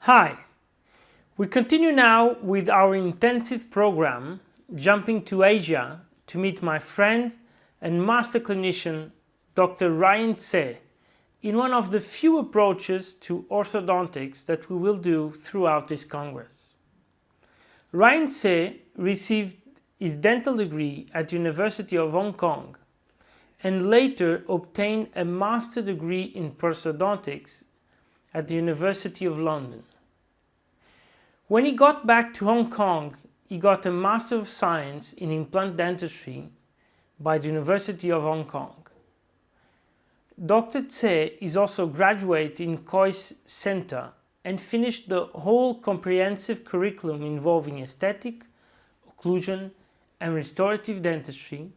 Hi, we continue now with our intensive program, jumping to Asia to meet my friend and master clinician, Dr. Ryan Tse, in one of the few approaches to orthodontics that we will do throughout this Congress. Ryan Tse received his dental degree at the University of Hong Kong and later obtained a master degree in prosthodontics at the University of London. When he got back to Hong Kong, he got a Master of Science in Implant Dentistry by the University of Hong Kong. Dr. Tse is also graduate in Coyce Center and finished the whole comprehensive curriculum involving aesthetic, occlusion, and restorative dentistry,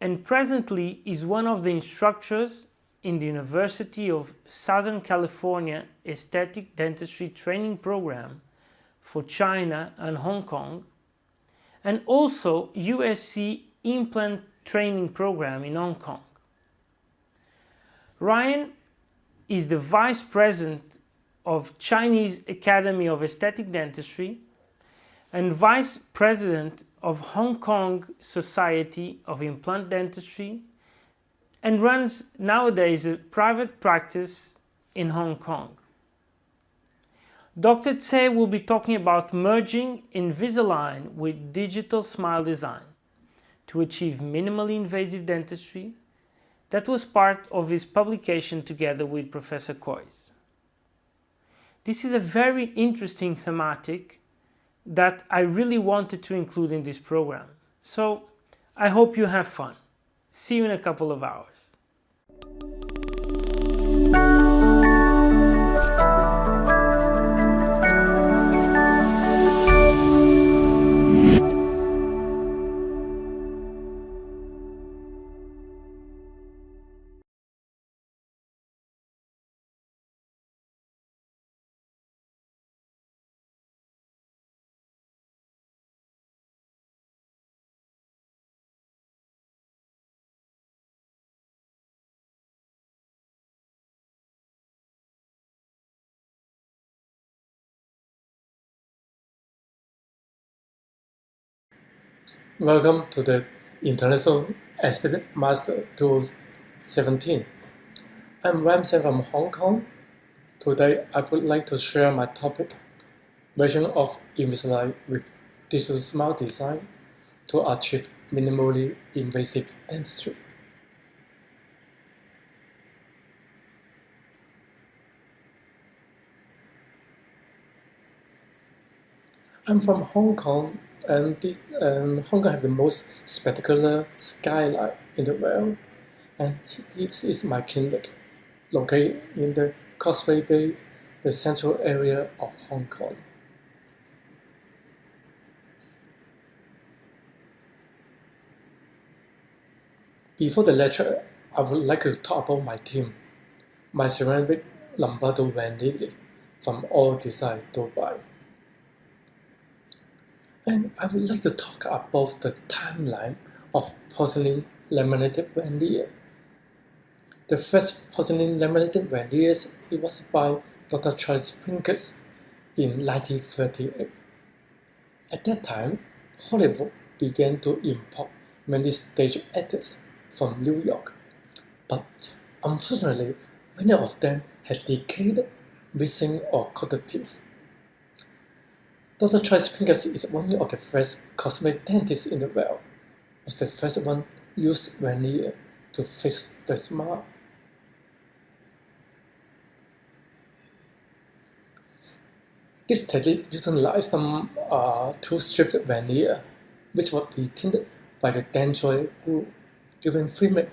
and presently is one of the instructors in the University of Southern California Aesthetic Dentistry Training Program for China and Hong Kong, and also USC Implant Training Program in Hong Kong. Ryan is the Vice President of Chinese Academy of Aesthetic Dentistry and Vice President of Hong Kong Society of Implant Dentistry, and runs nowadays a private practice in Hong Kong. Dr. Tse will be talking about merging Invisalign with digital smile design to achieve minimally invasive dentistry. That was part of his publication together with Professor Coyce. This is a very interesting thematic that I really wanted to include in this program. So I hope you have fun. See you in a couple of hours. Welcome to the International Aesthetic Master 2017. I'm Ramsey from Hong Kong. Today I would like to share my topic, version of Invisalign with digital smile design to achieve minimally invasive dentistry. I'm from Hong Kong, and Hong Kong has the most spectacular skyline in the world. And this is my clinic, located in the Causeway Bay, the central area of Hong Kong. Before the lecture, I would like to talk about my team, my ceramic Lombardo Vanilli from All Design Dubai. And I would like to talk about the timeline of porcelain laminated veneer. The first porcelain laminated veneers was by Dr. Charles Pincus in 1938. At that time, Hollywood began to import many stage actors from New York, but unfortunately, many of them had decayed, missing, or crooked teeth. Dr. Charles Pincus is one of the first cosmetic dentists in the world, was the first one used veneer to fix the smile. This technique utilized some two-strip veneer, which was retained by the dentary glue during framing.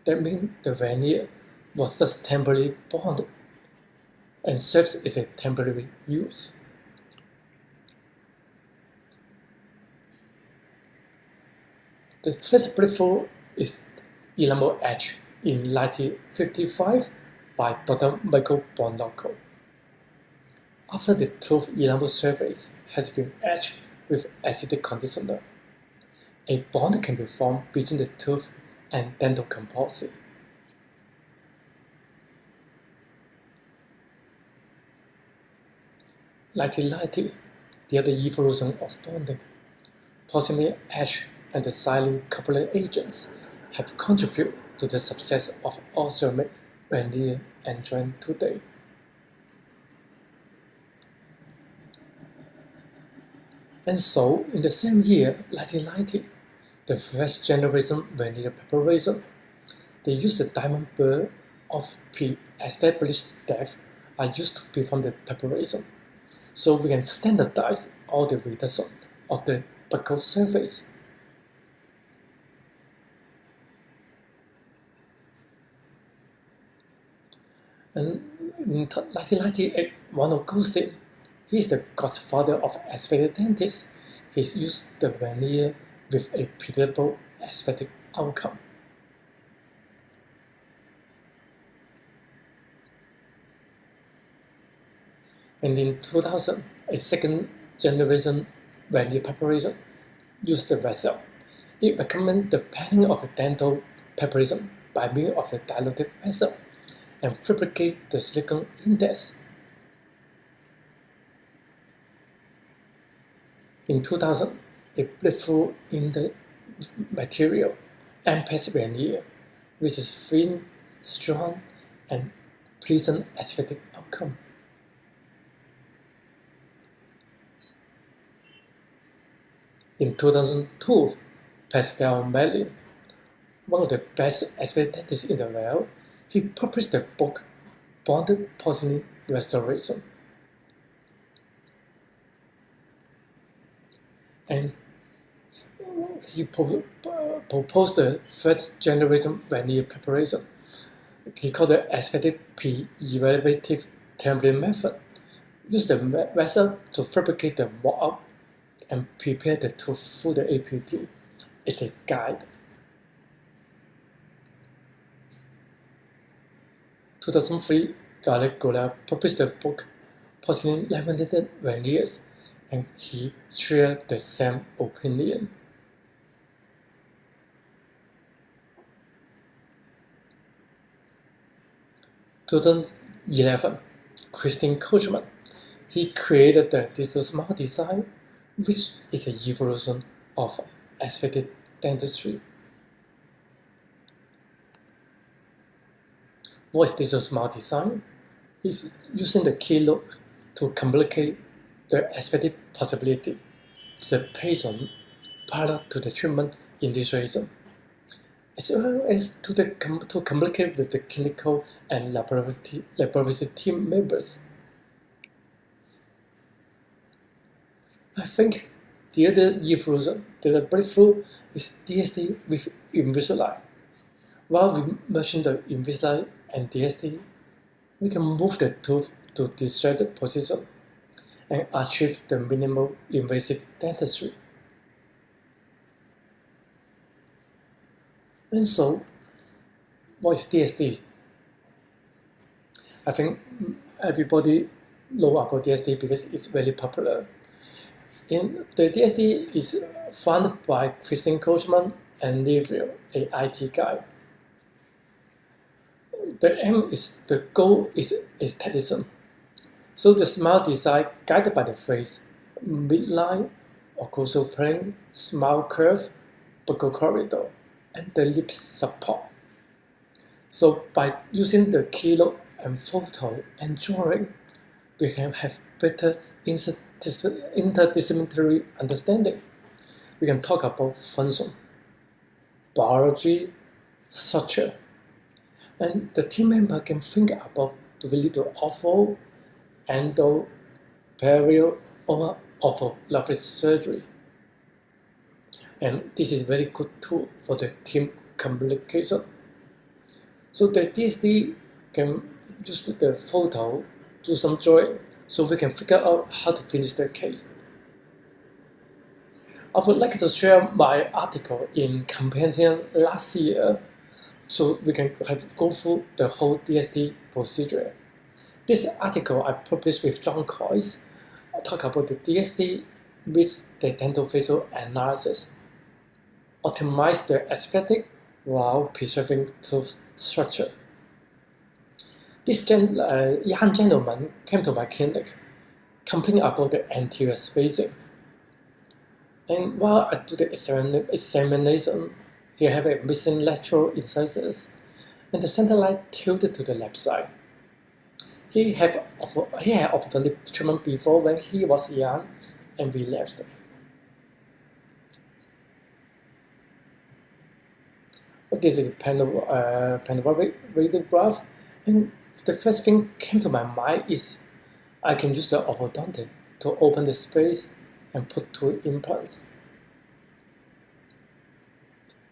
That means the veneer was just temporarily bonded and serves as a temporary use. The first breakthrough is enamel etch in 1955 by Dr. Michael Bonocco. After the tooth enamel surface has been etched with acidic conditioner, a bond can be formed between the tooth and dental composite. lighty, the other evolution of bonding. Porcelain ash and the silane coupling agents have contributed to the success of all ceramic veneer enjoyed today. And so, in the same year, 1990, the first generation veneer preparation, they used the diamond burr of pre-established depth are used to perform the preparation, so we can standardize all the reduction of the buccal surface. And in 1998, Ronald Goldstein, he is the godfather of aesthetic dentists. He's used the veneer with a predictable aesthetic outcome. And in 2000, a second generation veneer preparation used the vessel. It recommends the planning of the dental preparation by means of the diluted vessel and fabricate the silicone index. In 2000, a breakthrough in the material, MPES veneer, which is thin, strong, and pleasant aesthetic outcome. In 2002, Pascal Mellin, one of the best aesthetic dentists in the world, he published the book Bonded Porcelain Restoration. And he proposed the third generation veneer preparation. He called it aesthetic pre-elevative template method. Use the vessel to fabricate the mock-up and prepare the tooth through the APT. It's a guide. 2003, Gallegula published the book Porcelain Laminated Veneers, and he shared the same opinion. 2011, Christian Kochman, he created the digital smile design, which is an evolution of aesthetic dentistry. What is digital smile design? It's using the keylog to communicate the aesthetic possibility to the patient prior to the treatment initiation, as well as to communicate with the clinical and laboratory team members. I think the other evolution, the breakthrough, is DSD with invisalign. While we merge the invisalign and DSD, we can move the tooth to distracted position and achieve the minimal invasive dentistry. And so, what is DSD? I think everybody know about DSD because it's very popular. The DSD is founded by Christian Kochman and Neville, an IT guy. The goal is aestheticism. So the smile design guided by the phrase midline, occlusal plane, smile curve, buccal corridor, and the lip support. So by using the keylog and photo and drawing, we can have better interdisciplinary understanding. We can talk about function, biology, structure, and the team member can think about do we need to ortho, endo, perio, or ortholavage surgery. And this is a very good tool for the team communication. So the DSD can use the photo, do some drawing, so we can figure out how to finish the case. I would like to share my article in Companion last year, so we can go through the whole DSD procedure. This article I published with John Coyce. I talk about the DSD with the dental facial analysis, optimize the aesthetic while preserving tooth structure. This young gentleman came to my clinic. complaining about the anterior spacing. And while I do the examination, he have a missing lateral incisors, and the center line tilted to the left side. He had ophthalmic treatment before when he was young and relapsed. This is a panoramic radiograph, and the first thing came to my mind is I can use the orthodontic to open the space and put 2 implants.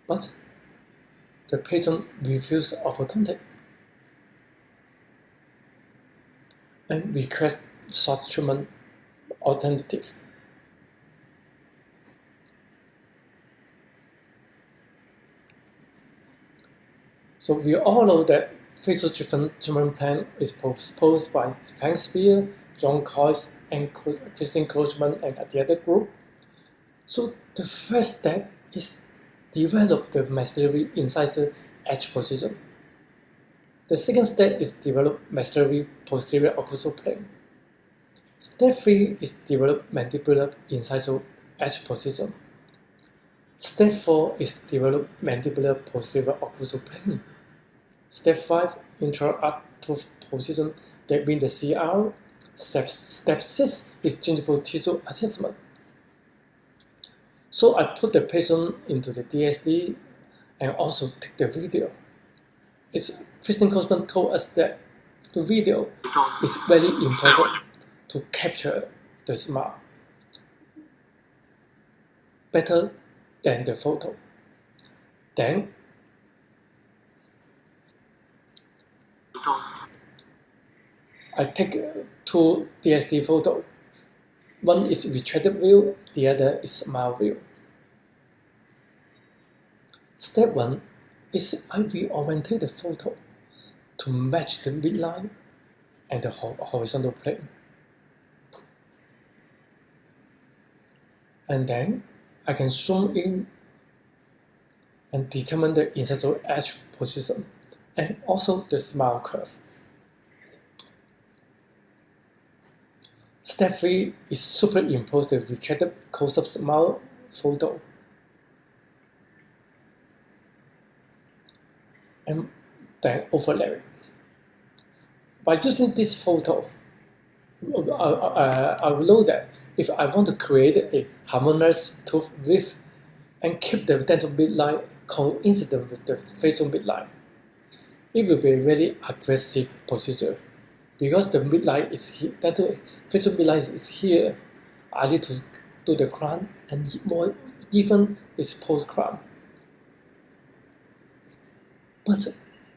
But the patient refused orthodontic and request short treatment alternative. So we all know that facial treatment plan is proposed by Frank Spear, John Coyce, and Christine Coachman and the other group. So the first step is develop the maxillary incisor edge position. The second step is develop maxillary posterior occlusal plane. Step 3 is develop mandibular incisor edge position. Step 4 is develop mandibular posterior occlusal plane. Step 5, intra-arch tooth position, that means the CR. Step 6 is gingival tissue assessment. So I put the patient into the DSD and also take the video. Christine Coachman told us that the video is very important to capture the smile better than the photo. Then I take 2 DSD photos. One is retracted view, the other is smile view. Step 1 is I reorientate the photo to match the midline and the horizontal plane. And then I can zoom in and determine the incisor edge position and also the smile curve. Step 3 is superimpose the retracted close-up smile photo and then overlay it. By using this photo, I will know that if I want to create a harmonious tooth width and keep the dental midline coincident with the facial midline, it will be a very aggressive procedure. Because the midline is here, dental facial midline is here, I need to do the crown and more even is post-crown. But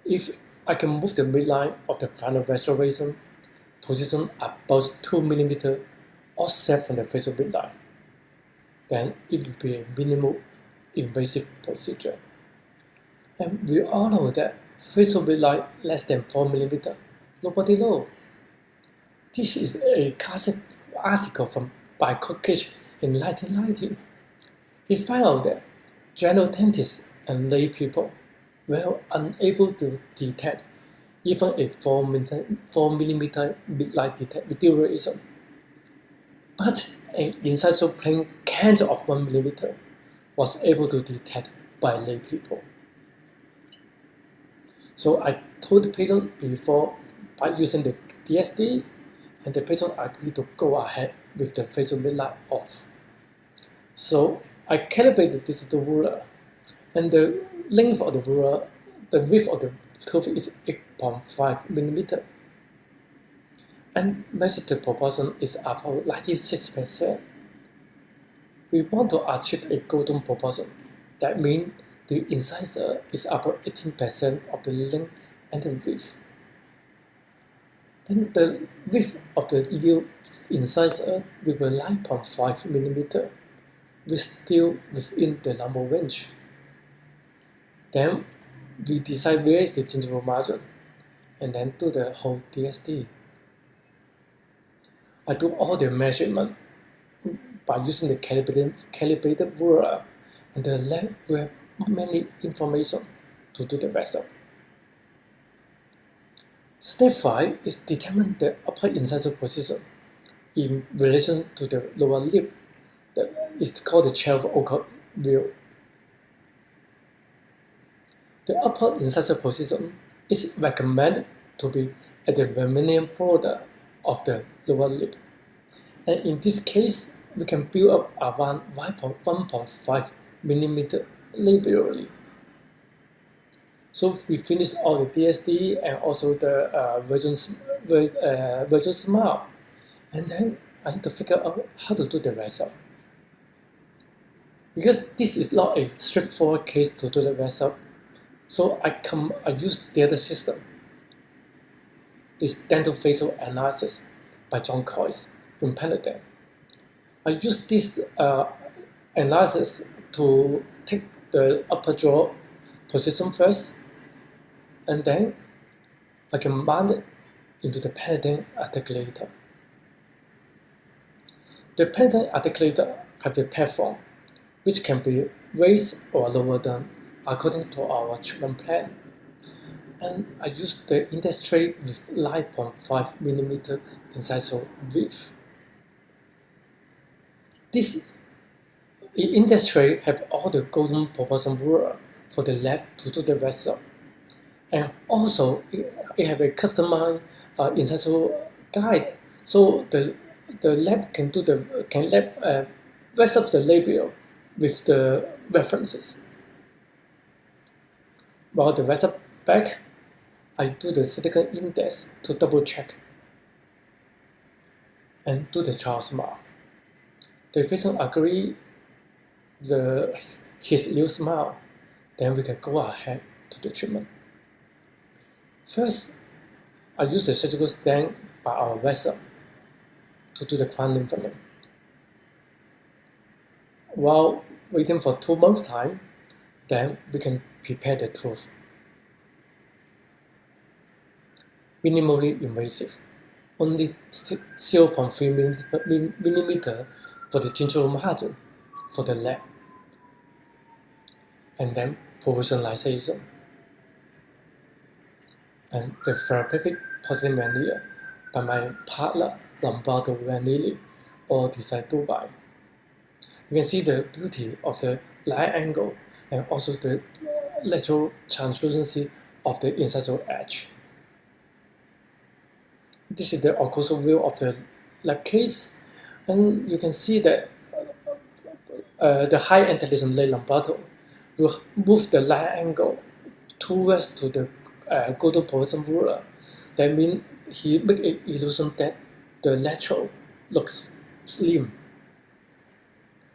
if I can move the midline of the final restoration position about 2 mm offset from the facial midline, then it will be a minimal invasive procedure. And we all know that facial midline less than 4 mm, nobody knows. This is a classic article by Kokish in 1990. He found out that general dentists and lay people were unable to detect even a 4 mm midline deterioration. But an incisor plane cancer of 1 mm was able to detect by lay people. So I told the patient before by using the DSD, and the patient agreed to go ahead with the facial midline off. So I calibrated the digital ruler, and the length of the ruler, the width of the tooth is 8.5 mm, and measured the proportion is about 96%. We want to achieve a golden proportion. That means the incisor is about 18% of the length and the width. And the width of the new incisor will be 9.5 mm, we're still within the normal range. Then we decide where is the gingival margin, and then do the whole DSD. I do all the measurement by using the calibrated ruler, and the lab will have many information to do the rest of. Step 5 is determine the upper incisor position. in relation to the lower lip. That is called the 12 view. The upper incisor position is recommended to be at the remaining border of the lower lip. And in this case, we can build up around 1.5 millimeter labially. So we finished all the DSD and also the virtual smile. And then I need to figure out how to do the rest up. Because this is not a straightforward case to do the rest up, so I use the other system. It's dental facial analysis by John Coyce in Canada. I use this analysis to take the upper jaw position first, and then I can mount it into the penitent articulator. The penitent articulator has a platform which can be raised or lowered down according to our treatment plan. And I use the index tray with 9.5 millimeter incisor width. This index tray have all the golden proportion ruler for the lab to do the rest up. And also it have a customized incisor guide, so the lab can rest up the labial with the references. While the rest up back, I do the silicon index to double check and do the child smile. The patient agree his new smile, then we can go ahead to the treatment. First, I use the surgical stent by our vessel to do the crown lymph node. While waiting for 2 months time, then we can prepare the tooth. Minimally invasive, only 0.3 millimeter for the gingival margin for the lab. And then provisionalization. And the therapeutic porcelain veneer by my partner Lombardo Vanilli or Design Dubai. You can see the beauty of the line angle and also the lateral translucency of the incisor edge. This is the occlusal view of the lab case, and you can see that the high intelligent lay Lombardo will move the line angle towards to the golden proportion ruler. That means he make an illusion that the lateral looks slim.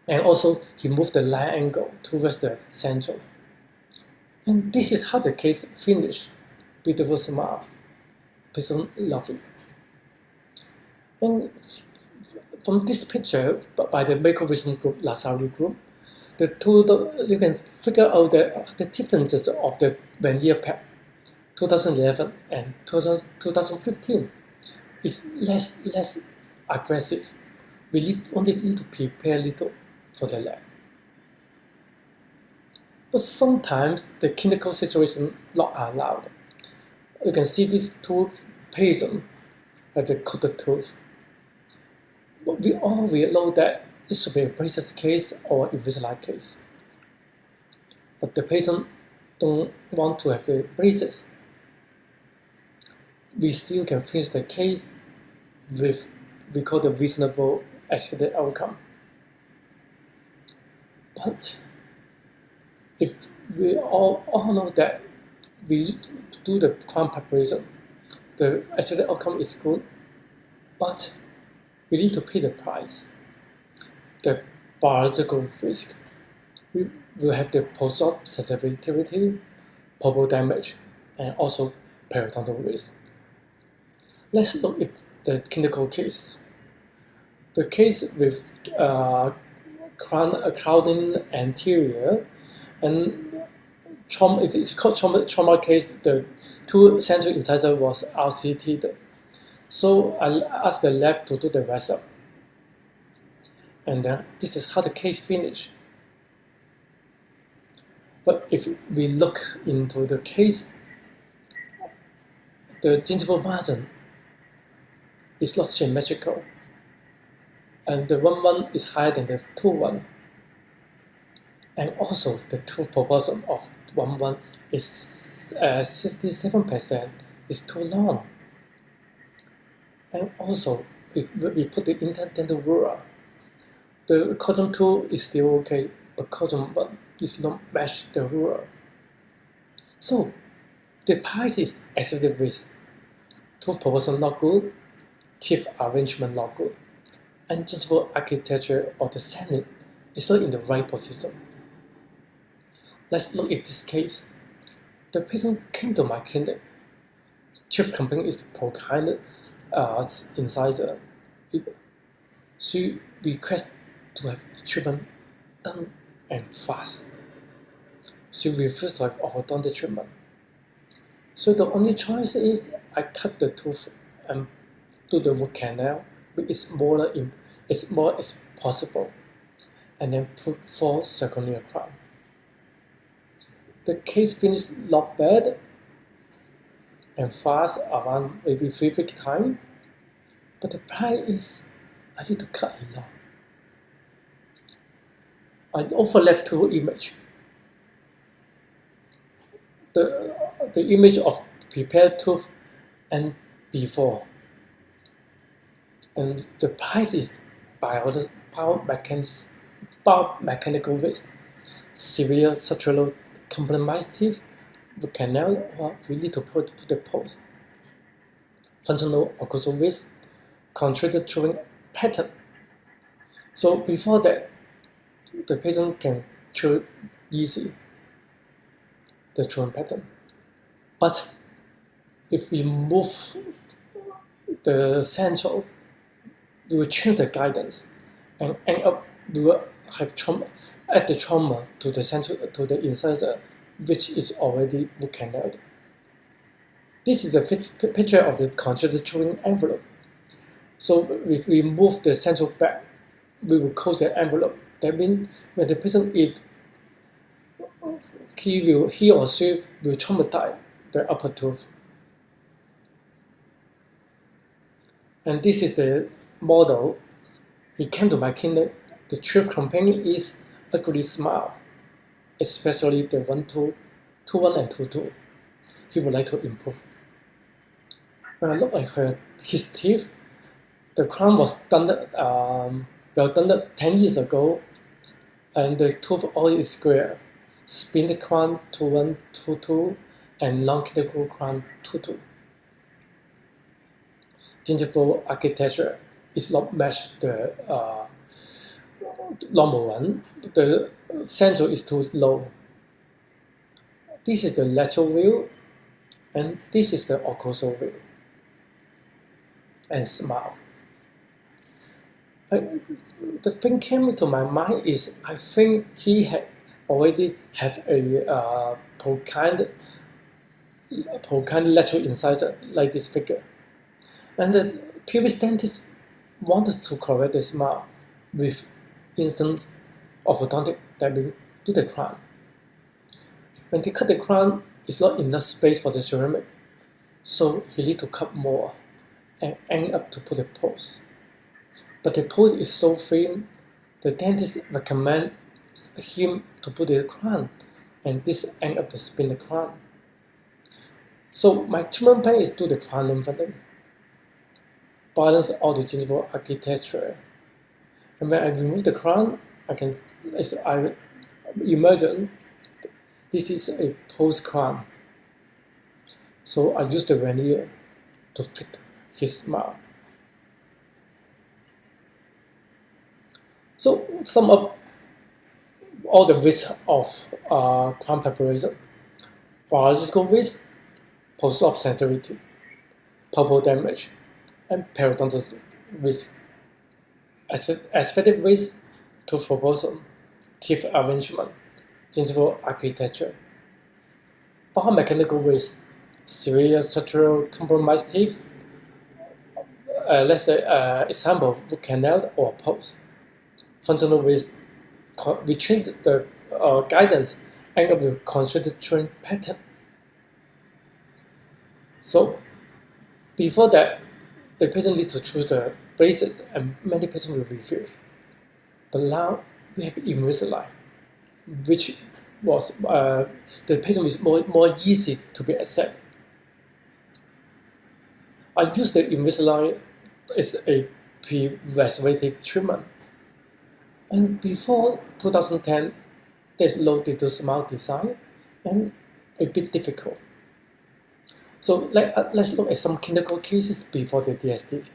And also he moved the line angle towards the central. And this is how the case finished. Beautiful smile. Patient love it. And from this picture by the Macrovision group, Lazari group, you can figure out the differences of the veneer pack 2011 and 2015 is less aggressive. We only need to prepare a little for the lab. But sometimes the clinical situation not allowed. You can see these two patients have the coated tooth. But we all know that it should be a braces case or invisalign case. But the patient don't want to have the braces. We still can finish the case with, we call the reasonable expected outcome. But if we all know that we do the crown preparation, the expected outcome is good, but we need to pay the price. The biological risk. We will have the post-op sensitivity, pulpal damage, and also periodontal risk. Let's look at the clinical case. The case with crowding anterior and trauma, it's called trauma case. The two central incisor was RCT'd. So I asked the lab to do the rest up. And this is how the case finished. But if we look into the case, the gingival margin is not symmetrical. and the 1-1 is higher than the 2-1. And also the tooth proportion of 1-1 is 67% is too long. And also, if we put the interdental ruler, the cotton 2 is still okay, but cotton 1 is not match the ruler. So the price is accepted with tooth proportion not good, teeth arrangement not good, and gingival architecture of the Senate is not in the right position. Let's look at this case. The patient came to my clinic. Chief complaint is prokined incisor. She requests to have treatment done and fast. She refused to have orthodontic treatment. So the only choice is I cut the tooth and do the root canal, which is smaller as small as possible, and then put 4 zirconia crown. The case finished not bad and fast around maybe 3 week time, but the price is I need to cut a lot. I overlap 2 images. The image of prepared tooth and before. And the price is biomechanical risk, severe structural compromised teeth, the canal, or we need to put the post. Functional occlusal risk, contracted chewing pattern. So before that, the patient can chew easy the chewing pattern. But if we move the central, we will change the guidance and end up we will have trauma, add the trauma to the central to the incisor, which is already root canaled. This is a picture of the contracted chewing envelope. So if we move the central back, we will close the envelope. That means when the patient eat, he or she will traumatize the upper tooth. And this is the model. He came to my clinic. The chief complaint is ugly smile, especially the 1-2, 2-1 and 2-2. He would like to improve. When I look at his teeth, the crown was done well done 10 years ago, and the tooth all is square. Spin the crown 2-1, 2-2, and long cuticle crown 2-2. Gingival architecture is not matched the normal one. The central is too low. This is the lateral view, and this is the occlusal view. And smile. The thing came to my mind is I think he had already have a prokined lateral incisor like this figure. And the previous dentist wanted to correct the smile with instant orthodontic, that means do the crown. When they cut the crown, it's not enough space for the ceramic, so he need to cut more and end up to put a post. But the post is so thin, the dentist recommend him to put the crown, and this end up to spin the crown. So my treatment plan is do the crown lengthening, balance all the gingival architecture, and when I remove the crown, as I imagine, this is a post crown. So I use the veneer to fit his smile. So sum up all the risks of crown preparation: biological risk, post-op sensitivity, pulpal damage, and periodontal risk. Aesthetic risk, tooth proportion, teeth arrangement, gingival architecture. Biomechanical risk, severe structural compromised teeth. Let's say example, root canal or post. Functional risk, we change the guidance and up with concentrated chewing pattern. So before that, the patient needs to choose the braces, and many patients will refuse. But now we have Invisalign, which was the patient is more easy to be accepted. I use the Invisalign as a pre-restorative treatment. And before 2010, there's low to smile design and a bit difficult. So let's look at some clinical cases before the DSD.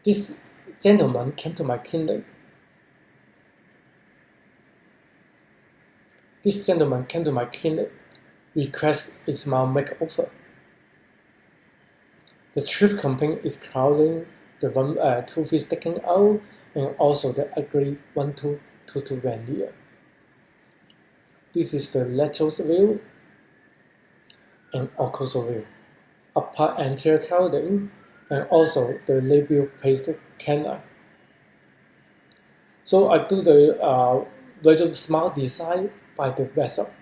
This gentleman came to my clinic. Request a smile makeover. The chief complaint is crowding, the tooth is sticking out, and also the ugly 1-2-2-2 veneer. This is the lateral view and occlusal view, upper anterior crowding, and also the labial paste canine. So I do the virtual smile design by the vest up.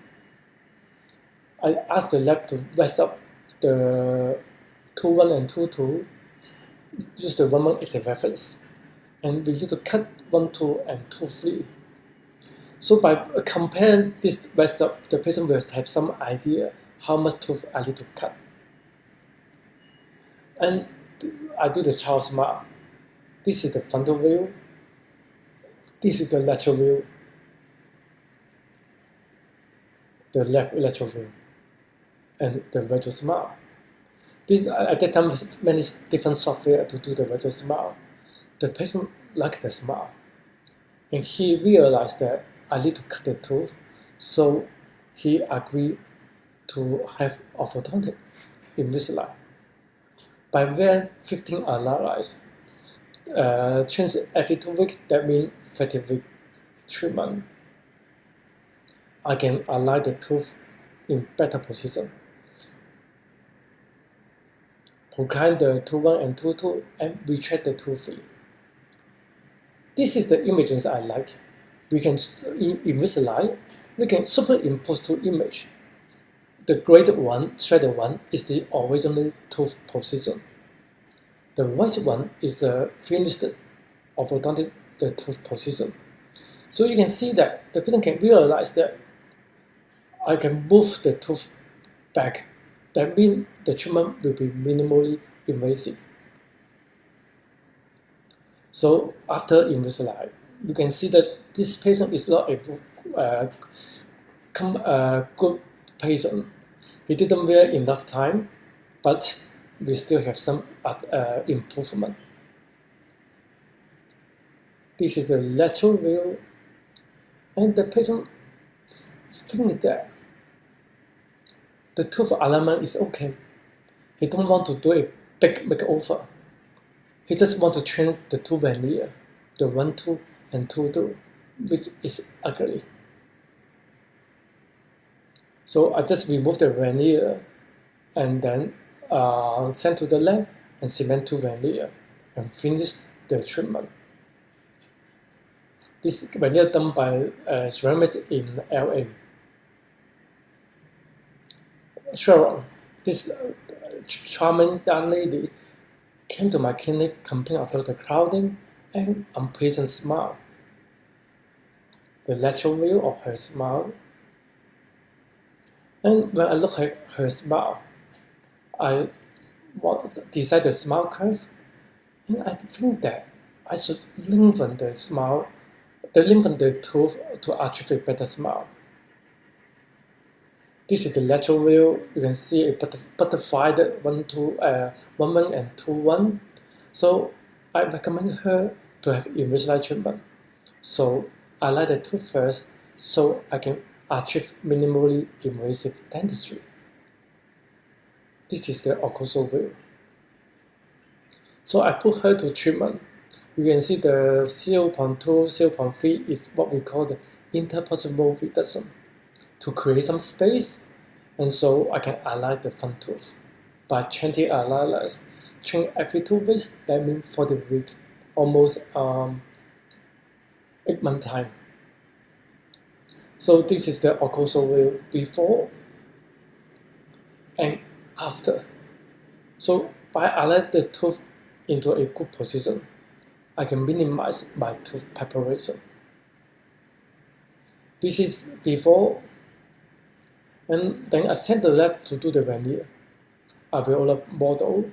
I ask the lab to vest up the 2-1 and 2-2, use the 1-1 as a reference, and we need to cut 1-2 and 2-3. So by comparing this vest up, the patient will have some idea how much tooth I need to cut. And I do the child smile. This is the frontal view. This is the lateral view. The left lateral view. And the virtual smile. At that time, there's many different software to do the virtual smile. The patient liked the smile. And he realized that I need to cut the tooth, so he agreed to have orthodontic Invisalign. By wearing 15 allies, change every 2 weeks, that means 30 week treatment. I can align the tooth in better position. Program the 2-1 and 2-2 and retract the 2-3. This is the images I like. We can Invisalign, we can superimpose 2 images. The graded one, shaded one, is the original tooth position. The white one is the finished orthodontic tooth position. So you can see that the patient can realize that I can move the tooth back. That means the treatment will be minimally invasive. So after Invisalign, you can see that this patient is not a good patient. He didn't wear enough time, but we still have some improvement. This is the lateral view, and the patient thinks that the tooth alignment is okay. He don't want to do a big makeover. He just want to change the 2 veneer, the 1-2 and 2-2, which is ugly. So I just remove the veneer and then send to the lab and cement 2 veneer and finish the treatment. This veneer done by ceramics in LA. Sharon, this charming young lady, came to my clinic complaining of the crowding and unpleasant smile. The lateral view of her smile. And when I look at her smile, I design the smile curve, and I think that I should lengthen the smile, lengthen the tooth to achieve a better smile. This is the lateral view. You can see a butterfly 1-1 and 2-1. So I recommend her to have Invisalign treatment. So I like the tooth first, so I can achieve minimally invasive dentistry. This is the occlusal view. So I put her to treatment. You can see the 0.2, 0.3 is what we call the interproximal reduction, to create some space, and so I can align the front tooth. By 20 aligners, train every 2 weeks, that means 40 weeks, almost 8 month time. So this is the occlusal view before and after. So by aligning the tooth into a good position, I can minimize my tooth preparation. This is before, and then I send the lab to do the veneer. I will up model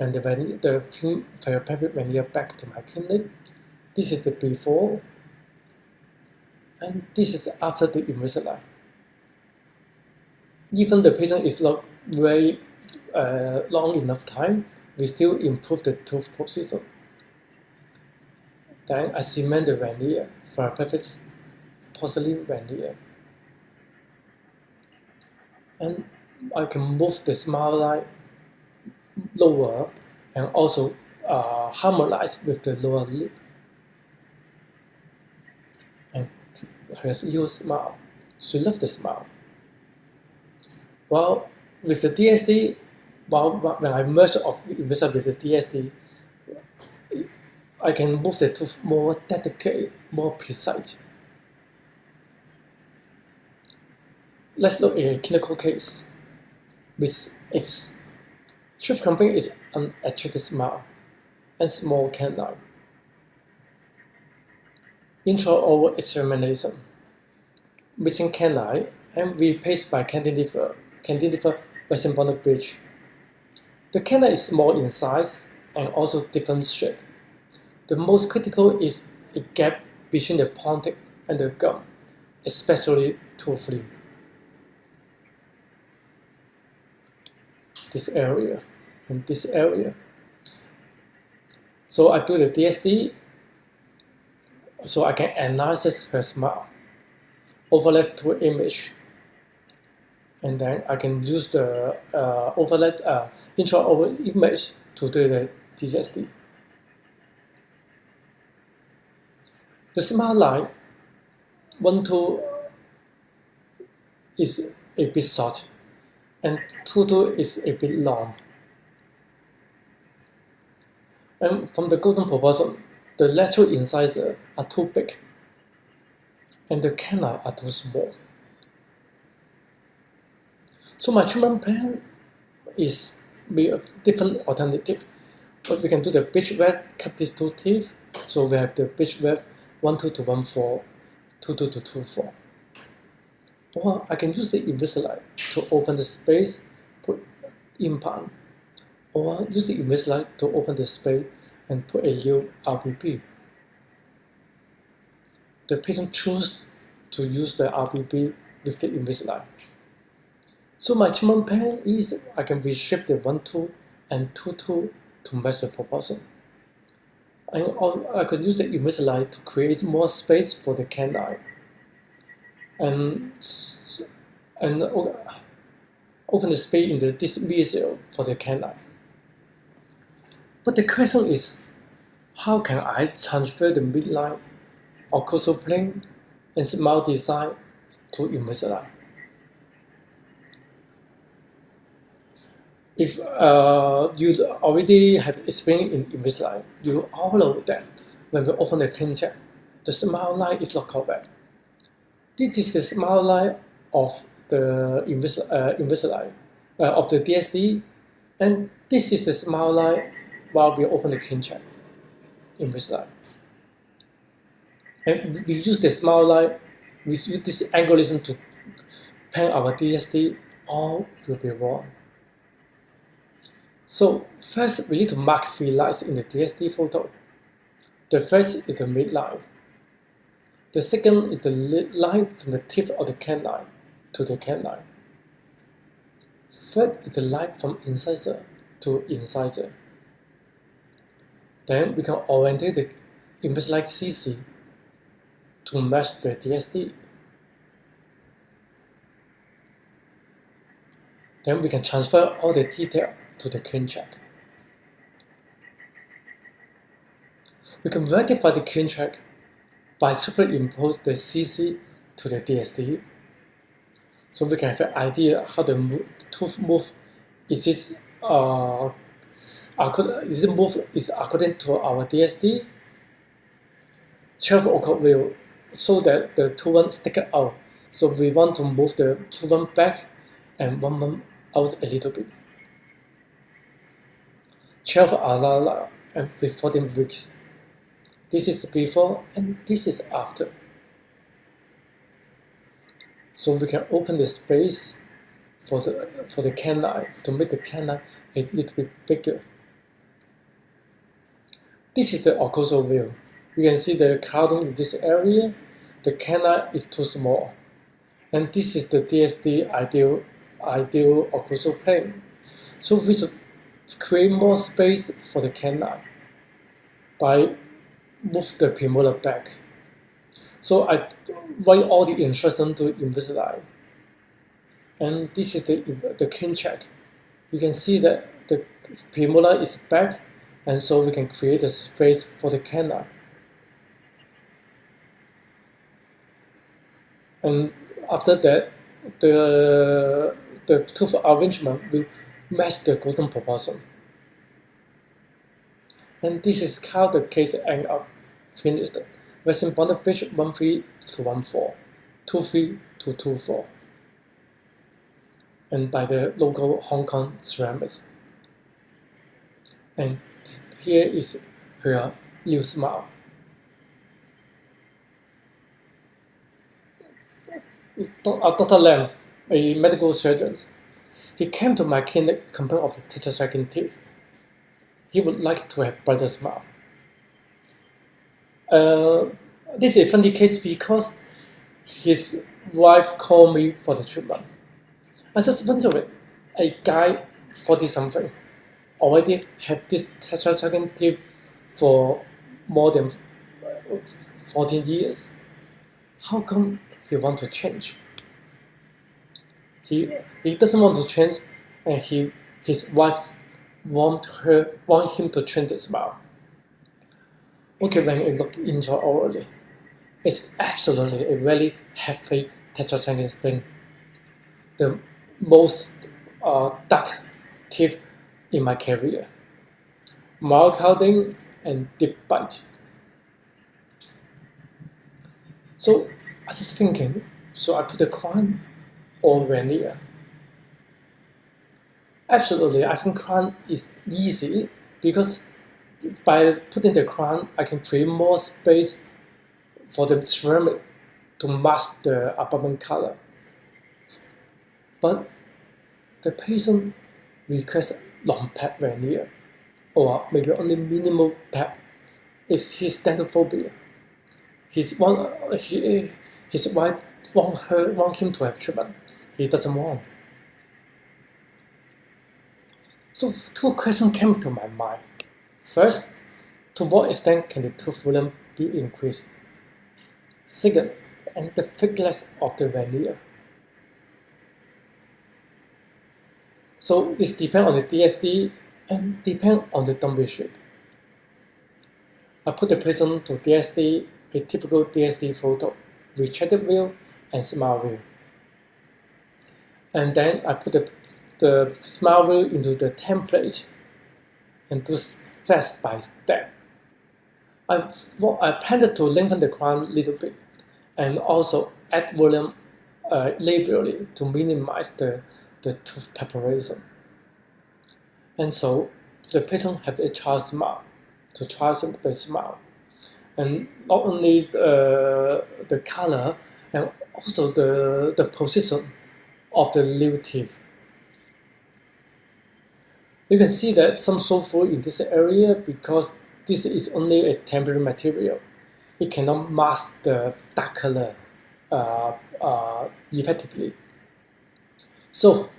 and the film therapeutic veneer back to my clinic. This is the before, and this is after the invisalign. Even the patient is not very long enough time, we still improve the tooth position. Then I cement the veneer for a perfect porcelain veneer. And I can move the smile line lower and also harmonize with the lower lip. And her little smile. She loves the smile. Well, with the DSD, when I merge of invisive with the DSD, I can move the tooth more delicate, more precise. Let's look at a clinical case with X. Chief complaint is unattractive smile and small canine. Intraoral examination. Missing canine and replaced by cantilever Western bonded bridge. The canine is small in size and also different shape. The most critical is a gap between the pontic and the gum, especially tooth free. This area and this area. So I do the DSD so I can analyze her smile, overlap to image, and then I can use the overlap intraoral image to do the DSD. The smile line 1-2 is a bit short and 2-2 is a bit long. And from the golden proportion, the lateral incisors are too big and the canine are too small. So my treatment plan is a different alternative. But we can do the bridge web, cut these two teeth. So we have the bridge web 1-2 to 1-4, 2-2 to 2-4. Or I can use the invisalign to open the space, put implant. Or use the invisalign to open the space and put a new RBB. The patient chooses to use the RBB with the invisalign. So my treatment plan is I can reshape the 1-2 and 2-2 to match the proportion. I could use the invisalign to create more space for the canine and open the space in this visual for the canine. But the question is, how can I transfer the midline, occlusal plane, and smile design to invisalign? If you already have experience in Invisalign, you all know that when we open the clean check, the smile line is not correct. This is the smile line of the Invisalign, of the DSD, and this is the smile line while we open the clean check, Invisalign. And we use the smile line, we use this algorithm to pan our DSD, all will be wrong. So first, we need to mark 3 lines in the DSD photo. The first is the midline. The second is the line from the tip of the canine to the canine. Third is the line from incisor to incisor. Then we can orientate the Invisalign CC to match the DSD. Then we can transfer all the detail to the clean check. We can rectify the clean check by superimpose the CC to the DSD. So we can have an idea how the tooth move is according to our DSD. 12 o'clock will so that the tooth one stick out. So we want to move the tooth one back and one out a little bit. 12 are and with 14 weeks. This is before and this is after. So we can open the space for the canine to make the canine a little bit bigger. This is the occlusal view. You can see the crowding in this area. The canine is too small. And this is the DSD ideal occlusal plane. So we should create more space for the canine by move the premolar back. So I write all the instructions to Invisalign. And this is the cane check. You can see that the premolar is back, and so we can create a space for the canine. And after that, the tooth arrangement will match the golden proportion. And this is how the case end up finished. Resin bonded pitch 1.3 to 1.4, 2.3 to 2.4, and by the local Hong Kong ceramics. And here is her new smile. Dr. Lam, a medical surgeon, he came to my clinic complaining of the tetracycline teeth. He would like to have brighter smile. This is a funny case because his wife called me for the treatment. I just wondering, a guy 40-something already had this tetracycline teeth for more than 14 years. How come he wants to change? He doesn't want to change, and his wife want him to change the smile. Okay, when you look intraorally, it's absolutely a very heavy tetracycline thing. The most dark teeth in my career. Mild crowding and deep bite. So I was just thinking, so I put the crown or veneer? Absolutely, I think crown is easy because by putting the crown, I can create more space for the ceramic to mask the abutment color. But the patient requests long pap veneer, or maybe only minimal pap. It's his dental phobia. His wife want him to have treatment. He doesn't want. So two questions came to my mind. First, to what extent can the tooth volume be increased? Second, and the thickness of the veneer. So this depends on the DSD and depends on the dumbbell shape. I put the patient to DSD, a typical DSD photo, retracted view and smile view. And then I put the smile view into the template and do step by step. I planned to lengthen the crown a little bit and also add volume labially to minimize the tooth preparation. And so the patient had a child smile to try the smile. And not only the color and also the position of the new teeth. You can see that some sulfur in this area because this is only a temporary material. It cannot mask the dark color effectively. So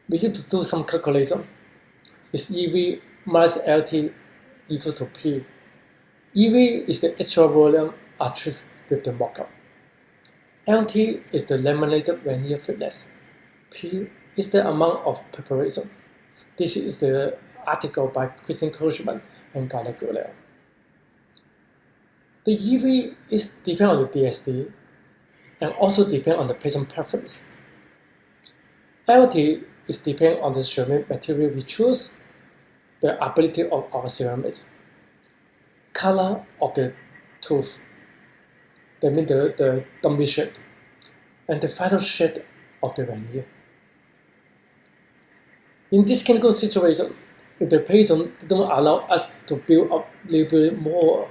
we need to do some calculation. Is EV minus LT equal to P? EV is the extra volume achieved with the mockup. LT is the laminated veneer thickness. P is the amount of preparation. This is the article by Christian Koschman and Gallagher. The EV is depend on the DSD and also depend on the patient preference. LT is depend on the ceramic material we choose, the ability of our ceramics, color of the tooth, that means the dumbbell shape, and the final shape of the veneer. In this clinical situation, if the patient don't allow us to build up a little bit more,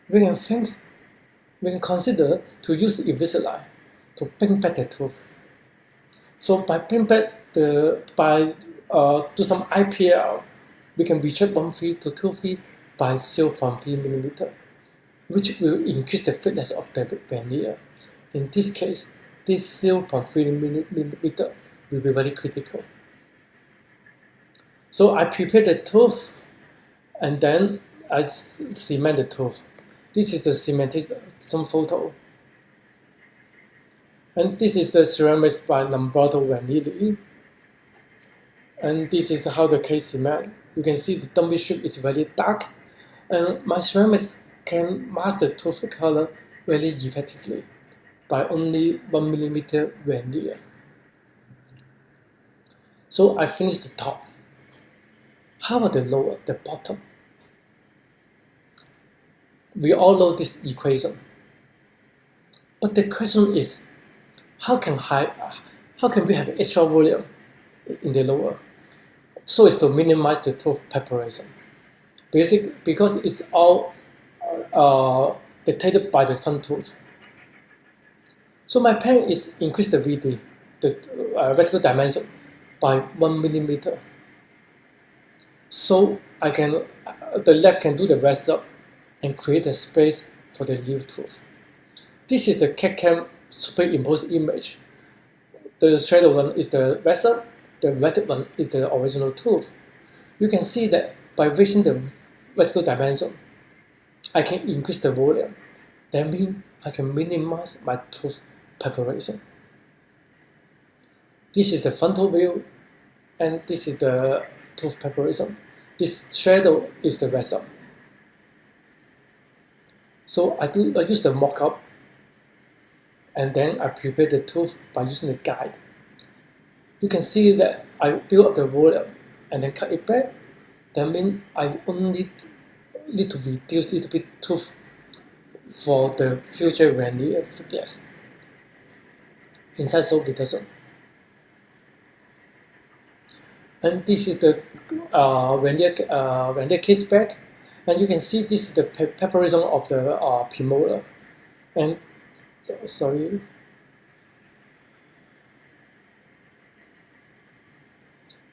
we can consider to use Invisalign to bring back the tooth. So by bring back do some IPL, we can recheck 1 feet to 2 feet by 0.3 millimeter, which will increase the thickness of the veneer. In this case, this 0.3 millimeter will be very critical. So I prepare the tooth and then I cement the tooth. This is the cementation photo. And this is the ceramics by Lombardo Vanilli. And this is how the case cement. You can see the dummy strip is very dark. And my ceramics can mask the tooth color very effectively by only 1 millimeter veneer. So I finished the top. How about the lower, the bottom? We all know this equation. But the question is, how can we have extra volume in the lower so as to minimize the tooth preparation? Because it's all dictated by the front tooth. So my plan is increase the VD, the vertical dimension, by 1 millimeter. So the left can do the rest up and create a space for the new tooth. This is the CAD-CAM superimposed image. The shadow one is the vessel, the red one is the original tooth. You can see that by raising the vertical dimension, I can increase the volume. That means I can minimize my tooth preparation. This is the frontal view, and this is the tooth preparation. This shadow is the vessel. So I use the mock-up, and then I prepare the tooth by using the guide. You can see that I build up the volume and then cut it back. That means I only need to reduce a little bit tooth for the future veneer thickness. Inside so reduction. And this is the veneer case back, and you can see this is the preparation of the premolar. And sorry.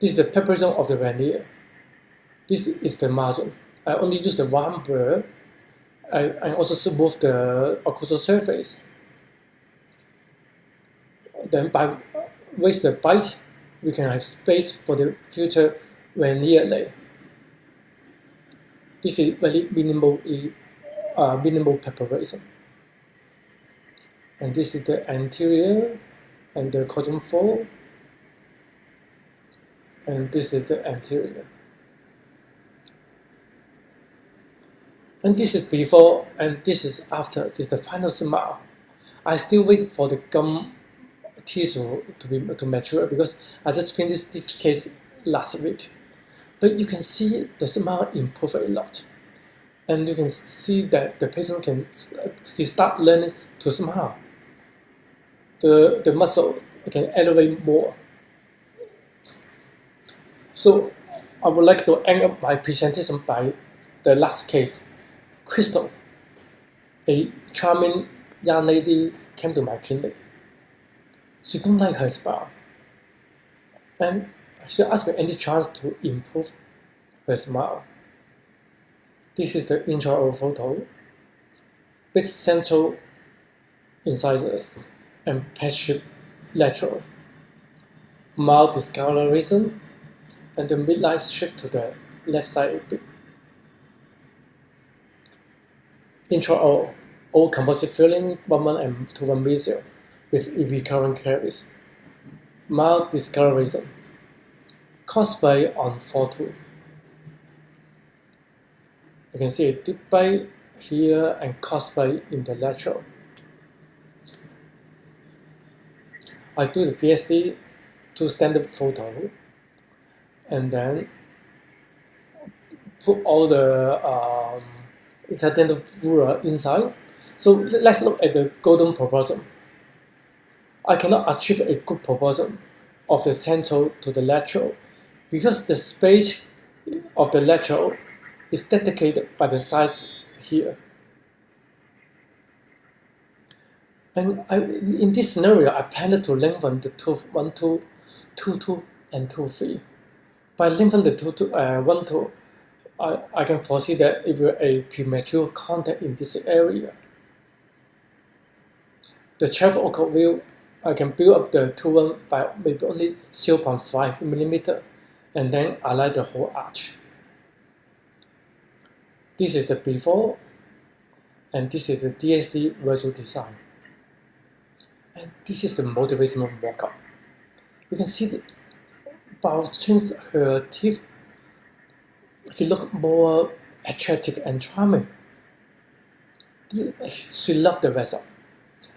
This is the preparation of the veneer. This is the margin. I only use the one burr. I also smooth the occlusal surface. Then by raise the bite, we can have space for the future veneer layer. This is very minimal preparation. And this is the anterior and the cotton fold. And this is the anterior. And this is before and this is after. This is the final smile. I still wait for the gum tissue to mature because I just finished this case last week. But you can see the smile improve a lot. And you can see that the patient he start learning to smile. The muscle can elevate more. So I would like to end up my presentation by the last case. Crystal, a charming young lady, came to my clinic. She don't like her smile. And she asked me any chance to improve her smile. This is the intraoral photo. Big central incisors and patch lateral. Mild discoloration and the midline shift to the left side a bit. Intraoral, all composite filling, 1 and 2 mesial with recurrent caries. Mild discoloration. Cosplay on 4-2. You can see a deep bite here and cosplay in the lateral. I do the DSD to standard photo and then put all the interdental furrow inside. So let's look at the golden proportion. I cannot achieve a good proportion of the central to the lateral because the space of the lateral is dedicated by the sides here. And in this scenario, I plan to lengthen the tooth 1, 2, 2, 2, and 2, 3. By lengthening the 1, 2, I can foresee that it will a premature contact in this area. The 12 o'clock view, I can build up the 2, 1 by maybe only 0.5 millimeter, and then align the whole arch. This is the before, and this is the DSD virtual design. And this is the motivational workout. You can see that by changing her teeth, she look more attractive and charming. She loved the result.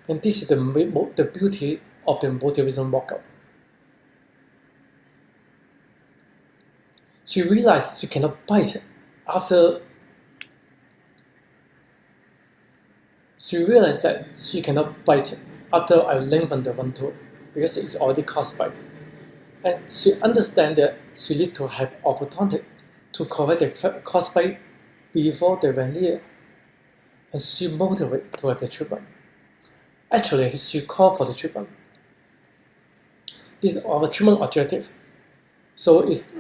And this is the beauty of the motivational workout. She realized she cannot bite after I lengthen the 1, 2 because it's already caused by. And she understands that she needs to have orthodontic to correct the caused by before the veneer. And she motivated to have the treatment. Actually, she called for the treatment. This is our treatment objective. So it's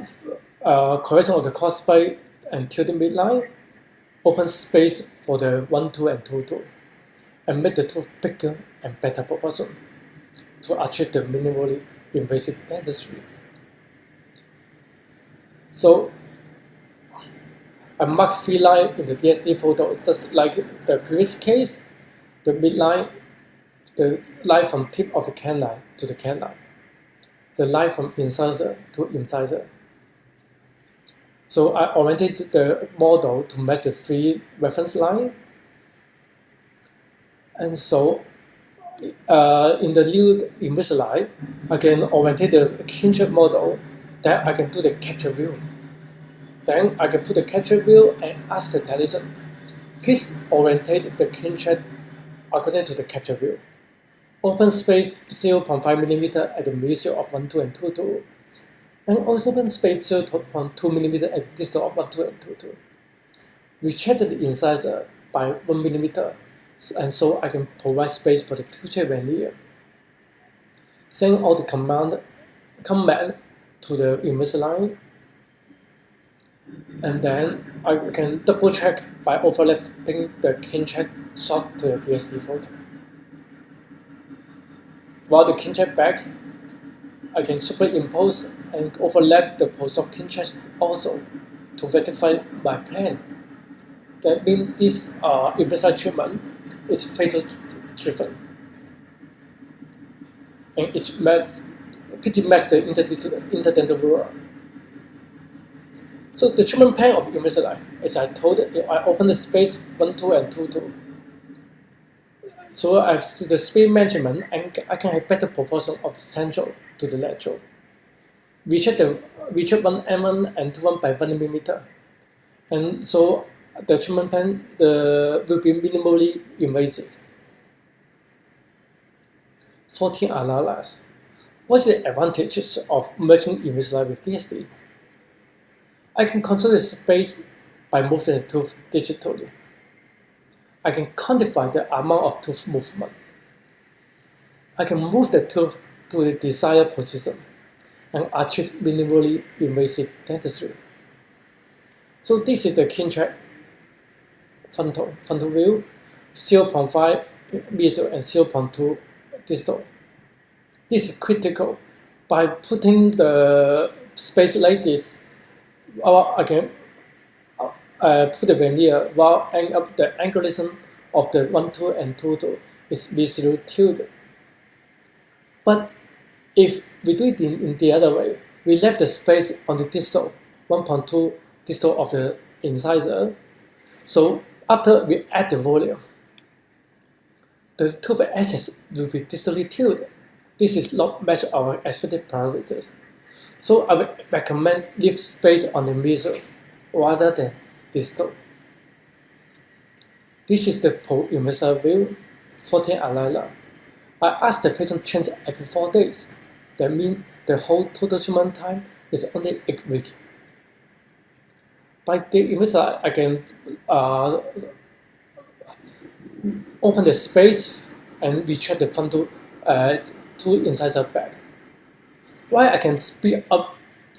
correction of the caused by and tilted midline, open space for the 1, 2, and 2, 2, and make the tooth bigger and better proportion to achieve the minimally invasive dentistry. So I mark 3 lines in the DSD photo, just like the previous case, the midline, the line from tip of the canine to the canine, the line from incisor to incisor. So I oriented the model to match the 3 reference lines. And so in the new invisalign, I can orientate the kinship model that I can do the capture view. Then I can put the capture view and ask the technician, please orientate the kinship according to the capture view. Open space 0.5 millimeter at the mesial of 1, 2, and 2, 2. And also open space 0.2 millimeter at the distal of 1, 2, and 2, 2. We checked the incisor by 1 millimeter, and so I can provide space for the future veneer. Send all the command to the invisalign, and then I can double check by overlapping the kinship shot to the DSD photo. While the kinship back, I can superimpose and overlap the post-op kinship also to rectify my plan. That means this Invisalign treatment is facial driven, and it pretty much the interdental rule. So the treatment plan of Invisalign, as I told, I open the space 1, 2, and 2, 2. So I have the space management, and I can have better proportion of the central to the lateral. We check 1 mm and 2, 1 by 1 millimeter, and so the treatment plan will be minimally invasive. 14 analysis. What's the advantages of merging Invisalign with DSD? I can control the space by moving the tooth digitally. I can quantify the amount of tooth movement. I can move the tooth to the desired position and achieve minimally invasive dentistry. So this is the kinship frontal view, 0.5 mesial and 0.2 distal. This is critical. By putting the space like this, I can put the veneer while the angulation of the 1, 2, and 2, 2 is visually tilted. But if we do it in the other way, we left the space on the distal, 1.2 distal of the incisor. So after we add the volume, the tooth axis will be distally tilted. This is not match our aesthetic parameters. So I would recommend leave space on the mesial rather than distal. This is the post-Invisalign view, 14 aligner. I ask the patient change every 4 days. That means the whole total treatment time is only 8 weeks. By the Invisalign, I can open the space and retract the frontal two incisor back. Why I can speed up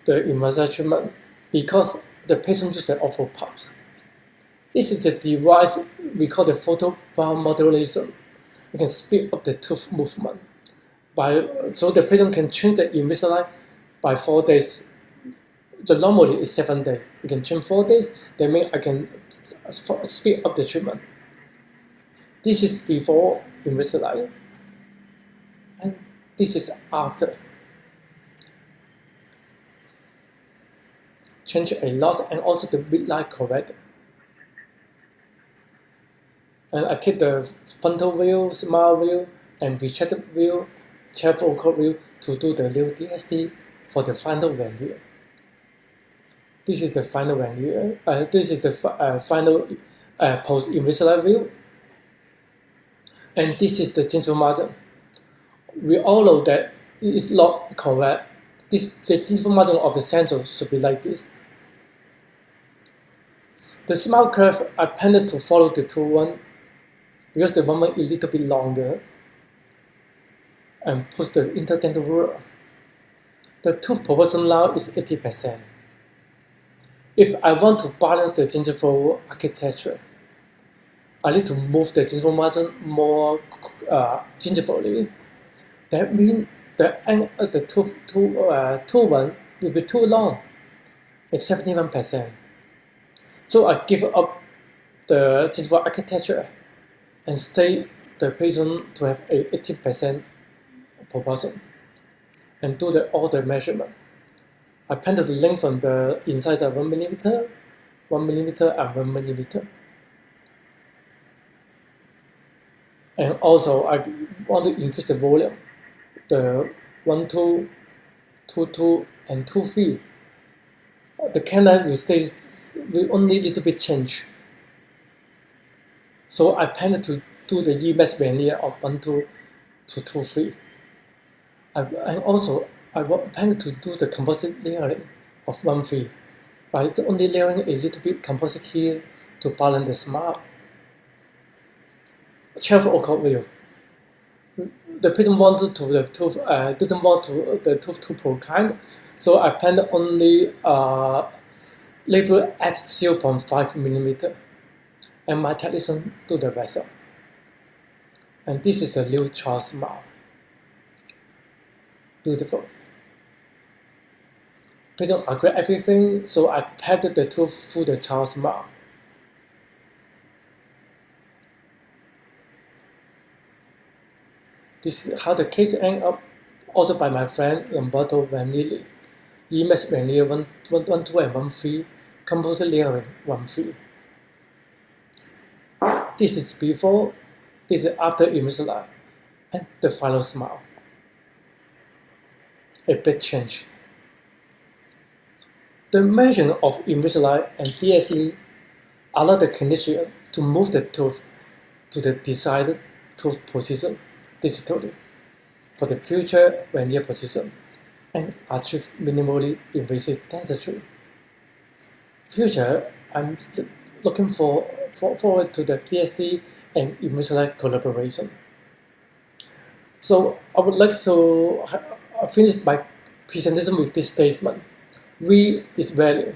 the Invisalign treatment? Because the patient uses the ortho pulse. This is a device we call the photo biomodulation. You can speed up the tooth movement. So the patient can change the Invisalign by 4 days. The normally is 7 days. You can change 4 days, that means I can speed up the treatment. This is before Invisalign, and this is after. Change a lot, and also the midline correct. And I take the frontal view, smile view, and retracted view, focal view to do the new DSD for the final veneer. This is the final veneer. This is the final post Invisalign view. And this is the gingival margin. We all know that it is not correct. The gingival margin of the center should be like this. The smile curve, I tended to follow the 2-1 because the 1 is a little bit longer and push the interdental ruler. The tooth proportion now is 80%. If I want to balance the gingival architecture, I need to move the gingival margin more gingivally. That means the tooth one will be too long. It's 71%. So I give up the gingival architecture and stay the patient to have a 80% proportion and do all the measurement. I plan to lengthen the incisor 1 millimeter, 1 millimeter, and 1 millimeter. And also, I want to increase the volume, the 1, 2, 2, 2, and 2, 3. The canine will only little bit change. So I plan to do the EMS veneer of 1, 2 to 2, 3. And also, I plan to do the composite layering of 1, 3 by only layering a little bit composite here to balance the smile. 12 o'clock view. The patient wanted to the tooth, didn't want to the tooth to procline, so I planned only label at 0.5 millimeter, and my technician do the rest. And this is a new child smile. Beautiful. Patient agree everything, so I padded the tooth through the child smile. This is how the case ended up, also by my friend Umberto Vanilli. EMS veneer 1, 2, and 1, 3, composite layering 1, 3. This is before, this is after Invisalign, and the final smile. A big change. The measurement of Invisalign and DSD allow the clinician to move the tooth to the desired tooth position digitally for the future veneer position and achieve minimally invasive dentistry. Future, I'm looking forward to the DSD and Invisalign collaboration. So I would like to finish my presentation with this statement. V is value,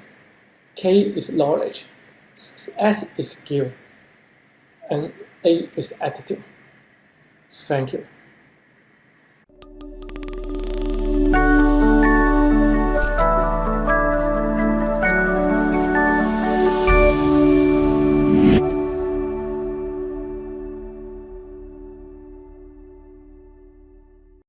K is knowledge, S is skill, and A is attitude. Thank you.